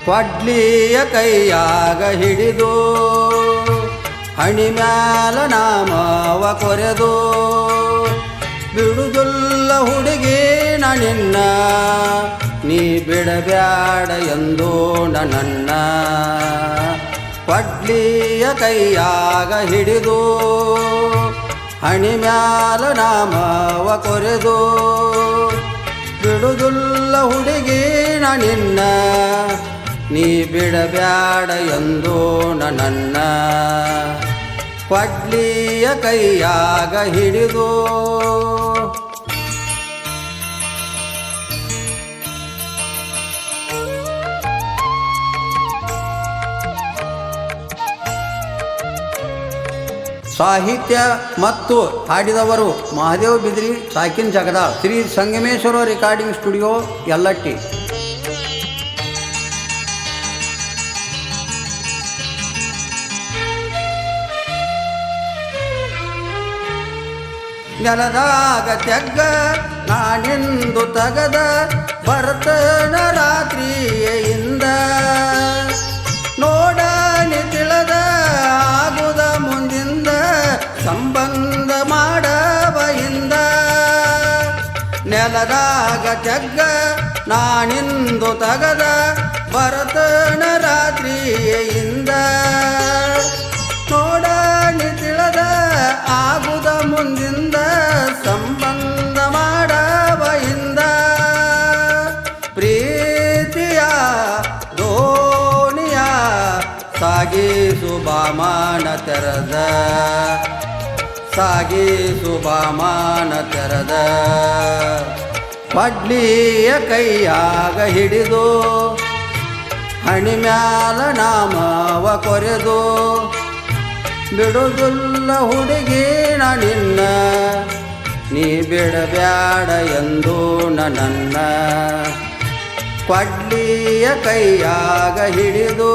ಕೊಡ್ಲಿಯ ಕೈಯಾಗ ಹಿಡಿದು ಹಣಿ ಮ್ಯಾಲ ನಾಮವ ಕೊರೆದು ಬಿಡುದುಲ್ಲ ಹುಡುಗಿ ನಿನ್ನ ನೀ ಬಿಡಬ್ಯಾಡ ಎಂದು ನನ್ನ ಕೊಡ್ಲಿಯ ಕೈಯಾಗ ಹಿಡಿದು ಹಣಿ ಮ್ಯಾಲ ನಾಮವ ಕೊರೆದು ಬಿಡುದುಲ್ಲ ಹುಡುಗಿ ನಿನ್ನ ನೀ ಬಿಡಬ್ಯಾಡ ಎಂದು ನನ್ನ ಕೊಡ್ಲಿಯ ಕೈಯಾಗ ಹಿಡಿದು ಸಾಹಿತ್ಯ ಮತ್ತು ಹಾಡಿದವರು ಮಹಾದೇವ ಬಿದ್ರಿ ಸಾಕಿನ್ ಜಗದಾಳ್, ಶ್ರೀ ಸಂಗಮೇಶ್ವರ ರೆಕಾರ್ಡಿಂಗ್ ಸ್ಟುಡಿಯೋ ಯಲ್ಲಟ್ಟಿ. ನೆಲದಾಗ ತೆಗ್ಗ ನಾನೆಂದು ತಗದ ಬರ್ತನ ರಾತ್ರಿಯಿಂದ ನೋಡ ತಿಳಿದ ಆಗುದ ಮುಂದಿಂದ ಸಂಬಂಧ ಮಾಡಬಯಿಂದ ನೆಲದಾಗ ತೆಗ್ಗ ನಾನಿಂದು ತಗದ ಬರ್ತನ ರಾತ್ರಿಯಿಂದ ನೋಡ ತಿಳಿದ ಆಗುದ ಮುಂದಿಂದ ಸಂಬಂಧ ಮಾಡಬಯಿಂದ ಪ್ರೀತಿಯ ದೋಣಿಯ ಸಾಗಿಸು ಬಾಮಾನ ತೆರೆದ ಸಾಗಿಸು ಬಾಮಾನ ತೆರೆದ ಕೊಡ್ಲಿಯ ಕೈಯಾಗ ಹಿಡಿದು ಹಣಿ ಮ್ಯಾಲ ನಾಮವ ಕೊರೆದು ಬಿಡುದುಲ್ಲ ಹುಡುಗಿ ನಿನ್ನ ನೀ ಬಿಡಬ್ಯಾಡ ಎಂದು ನನ್ನ ಕೊಡ್ಲಿಯ ಕೈಯಾಗ ಹಿಡಿದು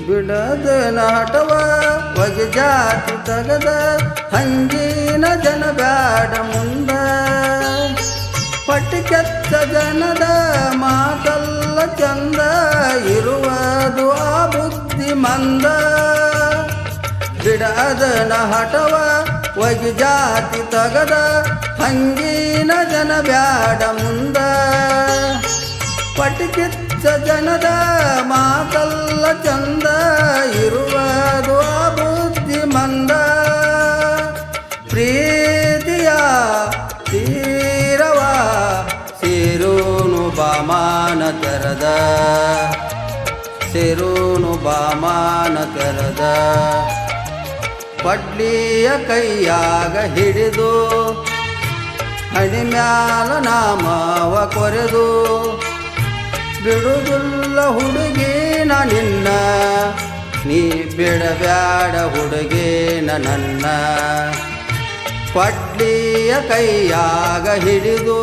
ಬಿಡದ ನಾಟವ ಒಗೆ ಜಾತಿ ತಗದ ಹಂಗಿನ ಜನ ಬ್ಯಾಡ ಮುಂದ ಪಟ್ಟಿ ಕೆತ್ತ ಜನದ ಮಾತಲ್ಲ ಚಂದ ಇರುವುದು ಆ ಬುದ್ಧಿ ಮಂದ ಬಿಡದ ನಾಟವ ಒಗೆ ಜಾತಿ ತಗದ ಹಂಗಿನ ಜನ ಬ್ಯಾಡ ಮುಂದ ಪಟ್ಟಿ ಕೆತ್ತ ಜನದ ಮಾತಲ್ಲ ಚಂದ ಇರುವುದು ಆ ಬುದ್ಧಿ ಮಂದ ಪ್ರೀತಿಯ ತೀರವ ಸೇರುನು ಬಾಮಾನ ತೆರೆದ ಸೇರುನು ಬಾಮಾನ ತೆರೆದ ಕೊಡ್ಲಿಯ ಕೈಯಾಗ ಹಿಡಿದು ಹಣಿ ಮ್ಯಾಲ ನಾಮವ ಕೊರೆದು ಬಿಡುದುಲ್ಲ ಹುಡುಗಿ ನಿನ್ನ ನೀ ಬಿಡಬ್ಯಾಡ ಹುಡುಗಿ ನನ್ನ ಕೊಡ್ಲಿಯ ಕೈಯಾಗ ಹಿಡಿದು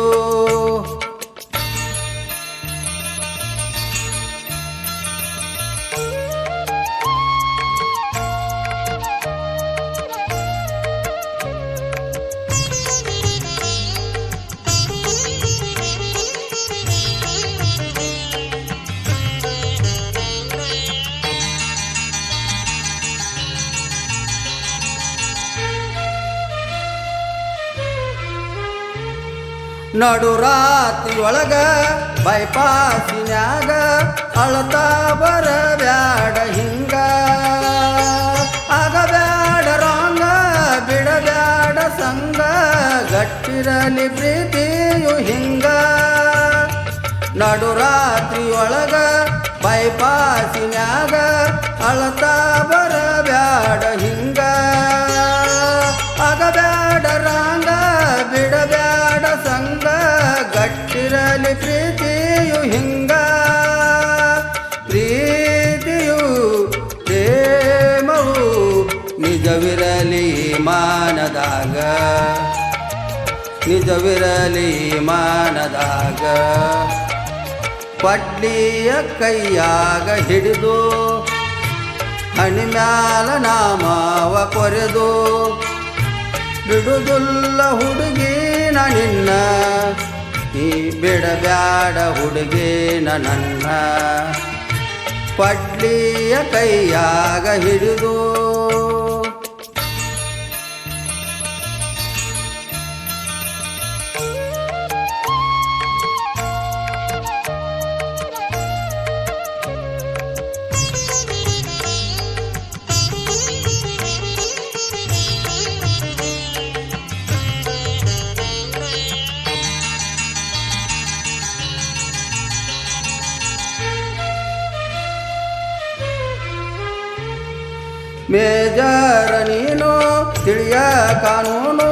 ನಡು ರಾತ್ರಿ ಒಳಗ ಬೈಪಾಸಿನ್ಯಾಗ ಅಳತಾ ಬರಬ್ಯಾಡ ಹಿಂಗ ಆಗಬ್ಯಾಡ ರಾಂಗ ಬಿಡಬ್ಯಾಡ ಸಂಗ ಗಟ್ಟಿರಲಿ ಪ್ರೀತಿಯು ಹಿಂಗ ನಡು ರಾತ್ರಿ ಒಳಗ ಬೈಪಾಸಿನ್ಯಾಗ ಅಳತಾ ಬರಬ್ಯಾಡ ಹಿಂಗ ಆಗಬ್ಯಾಡ ರಾಂಗ ಬಿಡಬ್ಯಾಡ ಸಂಗ ಗಟ್ಟಿರಲಿ ಪ್ರೀತಿಯು ಹಿಂಗ ಪ್ರೀತಿ ನಿಜವಿರಲಿ ಮಾನದಾಗ ನಿಜವಿರಲಿ ಮಾನದಾಗ ಪಡ್ಲಿಯ ಕೈಯಾಗ ಹಿಡಿದು ಹಣಿಮ್ಯಾಲ ನಾಮವ ಕೊರೆದು ಬಿಡುದುಲ್ಲ ಹುಡುಗಿನ ನಿನ್ನ ನೀ ಬಿಡಬ್ಯಾಡ ಹುಡುಗಿನ ನನ್ನ ಪಡ್ಲಿಯ ಕೈಯಾಗ ಹಿಡಿದು ಮೇಜರ ನೀನು ತಿಳಿಯ ಕಾನೂನು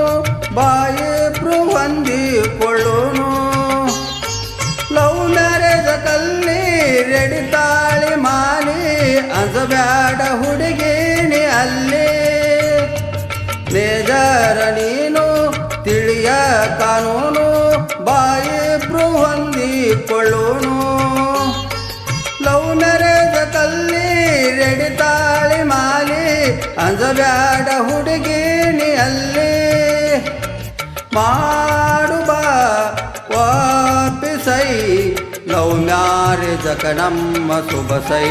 ಬಾಯಿಬ್ರು ಹೊಂದಿಕೊಳ್ಳೋನು ಲವ್ ಮ್ಯಾರೇಜ್ ಕಲ್ಲಿ ರೆಡಿ ತಾಳಿ ಮಾಲಿ ಅಂಜಬ್ಯಾಡ ಹುಡುಗಿನಿ ಅಲ್ಲಿ ಮೇಜರ ನೀನು ತಿಳಿಯ ಕಾನೂನು ಬಾಯಿಬ್ರು ಹೊಂದಿಕೊಳ್ಳೋನು ಲವ್ ಮ್ಯಾರೇಜ್ ಕಲ್ಲಿ ರೆಡಿ ತಾಳಿ ಮಾಲಿ ಅಂಜಬ್ಯಾಡ ಹುಡುಗಿನಿ ಅಲ್ಲಿ ಮಾಡು ಬಾ ವಾಪಿಸೈ ಲವ್ ಮ್ಯಾರೇಜಕ ನಮ್ಮ ಸುಬಸೈ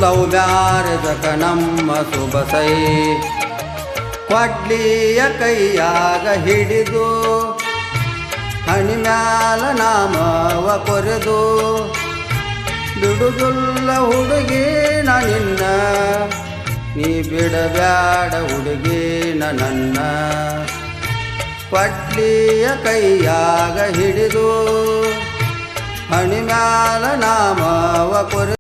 ಲವ್ ಮ್ಯಾರೇಜಕ ನಮ್ಮ ಸುಬಸೈ ಪಡ್ಲಿಯ ಕೈಯಾಗ ಹಿಡಿದು ಹಣಿಮ್ಯಾಲ ನಾಮವ ಕೊರೆದು ಬಿಡುದುಲ್ಲ ಹುಡುಗಿನ ನಿನ್ನ ನೀ ಬಿಡಬ್ಯಾಡ ಹುಡುಗಿನ ನನ್ನ ಪಡ್ಲಿಯ ಕೈಯಾಗ ಹಿಡಿದು ಹಣಿಮ್ಯಾಲ ನಾಮವ ಕೊರೆ